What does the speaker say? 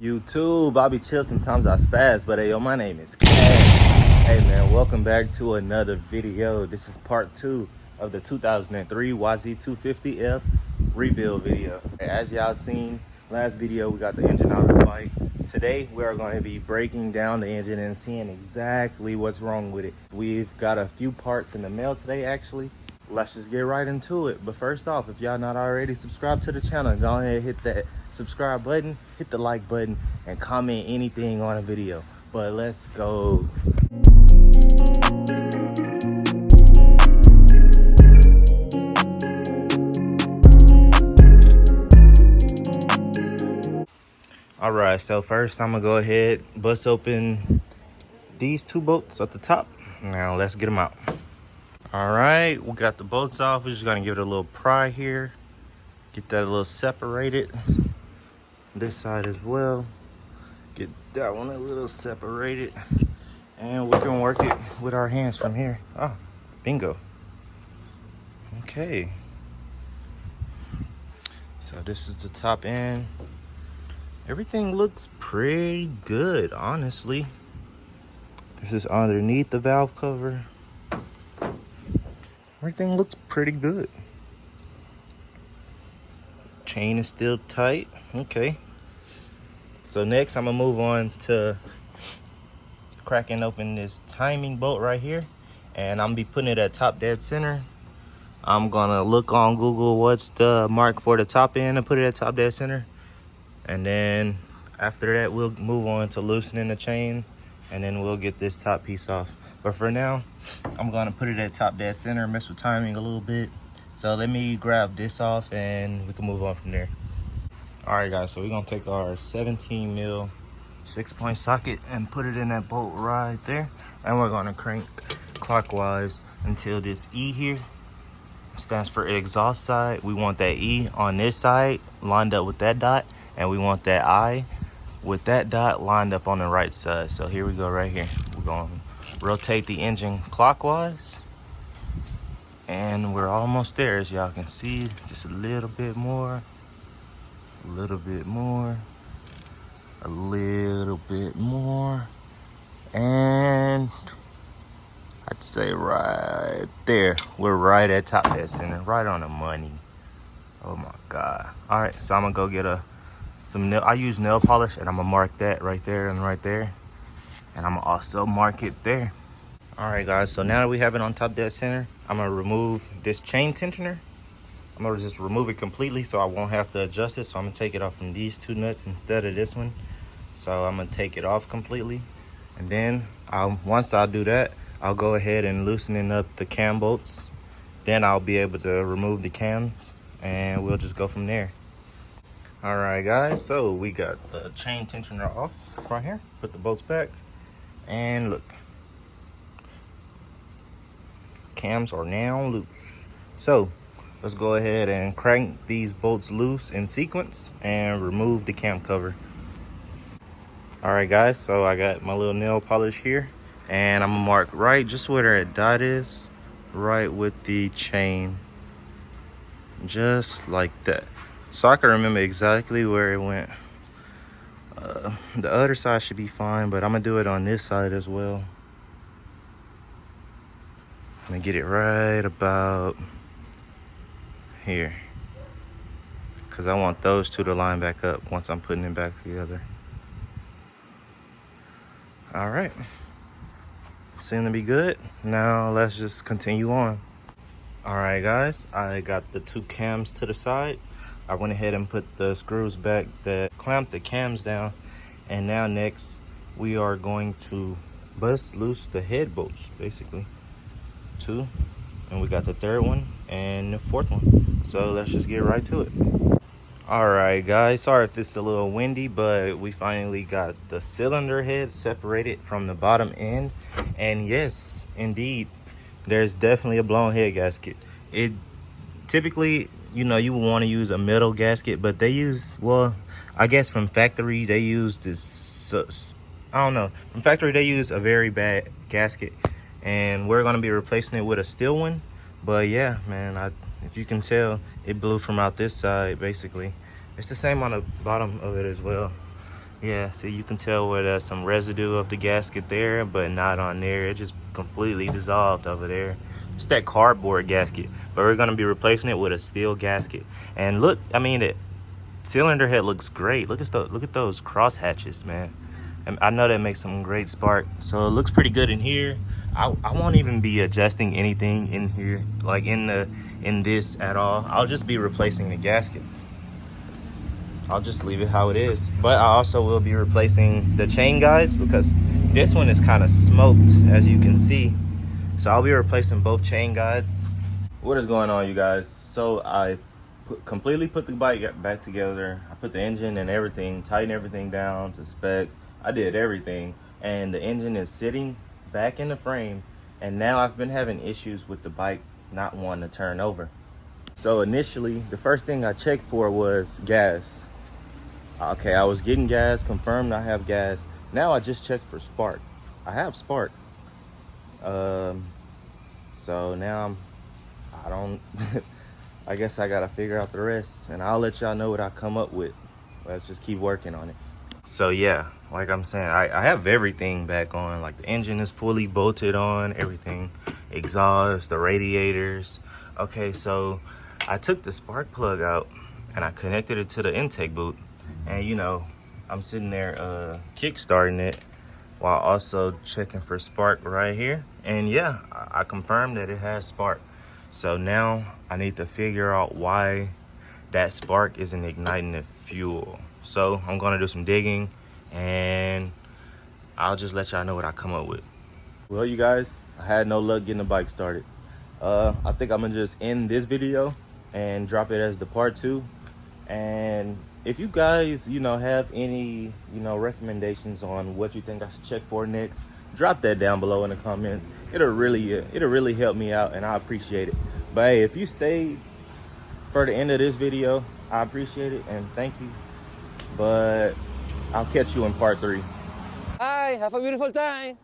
YouTube, I be chill sometimes, I spaz, but hey, yo, my name is Cash. Hey man, welcome back to another video. This is part 2 of the 2003 YZ250F rebuild video. As y'all seen last video, we got the engine out of the bike. Today we are going to be breaking down the engine and seeing exactly what's wrong with it. We've got a few parts in the mail today actually. Let's just get right into it. But first off, if y'all not already subscribed to the channel, go ahead, hit that subscribe button, hit the like button, and comment anything on a video. But let's go. All right, so first I'm gonna go ahead, bust open these two bolts at the top. Now let's get them out. All right, we got the bolts off. We're just gonna give it a little pry here. Get that a little separated. This side as well. Get that one a little separated. And we can work it with our hands from here. Oh, bingo. Okay. So this is the top end. Everything looks pretty good, honestly. This is underneath the valve cover. Everything looks pretty good. Chain is still tight. Okay. So next I'm gonna move on to cracking open this timing bolt right here. And I'm gonna be putting it at top dead center. I'm gonna look on Google what's the mark for the top end and put it at top dead center. And then after that we'll move on to loosening the chain and then we'll get this top piece off. But for now, I'm gonna put it at top dead center, mess with timing a little bit. So let me grab this off and we can move on from there. All right guys, so we're gonna take our 17 mil 6-point socket and put it in that bolt right there. And we're gonna crank clockwise until this E here stands for exhaust side. We want that E on this side lined up with that dot. And we want that I with that dot lined up on the right side. So here we go right here. We're gonna rotate the engine clockwise. And we're almost there, as y'all can see. Just a little bit more. A little bit more. A little bit more. And I'd say right there. We're right at top dead center. Right on the money. Oh my God. All right, so I'm gonna go get some nail. I use nail polish and I'm gonna mark that right there and right there. And I'm gonna also mark it there. All right guys, so now that we have it on top dead center, I'm gonna remove this chain tensioner. I'm gonna just remove it completely so I won't have to adjust it. So I'm gonna take it off from these two nuts instead of this one. So I'm gonna take it off completely. And then once I do that, I'll go ahead and loosening up the cam bolts. Then I'll be able to remove the cams and we'll just go from there. All right guys, so we got the chain tensioner off right here. Put the bolts back and look. Cams are now loose. So let's go ahead and crank these bolts loose in sequence and remove the cam cover. All right guys, so I got my little nail polish here and I'm gonna mark right just where that dot is, right with the chain, just like that. So I can remember exactly where it went. The other side should be fine, but I'm gonna do it on this side as well. I'm gonna get it right about here, because I want those two to line back up once I'm putting it back together. All right, seem to be good. Now let's just continue on. All right guys, I got the two cams to the side. I went ahead and put the screws back that clamp the cams down. And now next, we are going to bust loose the head bolts, basically. 2, and we got the 3rd one and the 4th one. So let's just get right to it. All right guys, sorry if it's a little windy, but we finally got the cylinder head separated from the bottom end. And yes, indeed, there's definitely a blown head gasket. It typically, you know, you would want to use a metal gasket, but they use, well, I guess from factory they use this, I don't know, from factory they use a very bad gasket, and we're going to be replacing it with a steel one. But yeah, man, if you can tell, it blew from out this side. Basically it's the same on the bottom of it as well. Yeah, see, you can tell where there's some residue of the gasket there, but not on there. It just completely dissolved over there. It's that cardboard gasket, but we're gonna be replacing it with a steel gasket. And look, I mean, the cylinder head looks great. Look at those cross hatches, man. And I know that makes some great spark. So it looks pretty good in here. I won't even be adjusting anything in here, like in this at all. I'll just be replacing the gaskets. I'll just leave it how it is. But I also will be replacing the chain guides because this one is kind of smoked, as you can see. So I'll be replacing both chain guides. What is going on, you guys? So I completely put the bike back together. I put the engine and everything, tightened everything down to specs. I did everything. And the engine is sitting back in the frame. And now I've been having issues with the bike not wanting to turn over. So initially, the first thing I checked for was gas. Okay, I was getting gas, confirmed I have gas. Now I just checked for spark. I have spark. So now I don't, I guess I gotta figure out the rest, and I'll let y'all know what I come up with. Let's just keep working on it. So yeah, like I'm saying, I have everything back on. Like the engine is fully bolted on, everything. Exhaust, the radiators. Okay, so I took the spark plug out and I connected it to the intake boot. And you know, I'm sitting there kick starting it while also checking for spark right here. And yeah, I confirmed that it has spark. So now I need to figure out why that spark isn't igniting the fuel. So I'm gonna do some digging and I'll just let y'all know what I come up with. Well, you guys, I had no luck getting the bike started. I think I'm gonna just end this video and drop it as the part 2. And if you guys, have any, recommendations on what you think I should check for next, drop that down below in the comments. It'll really help me out, and I appreciate it. But hey, if you stayed for the end of this video, I appreciate it and thank you. But I'll catch you in part 3. Bye. Have a beautiful time.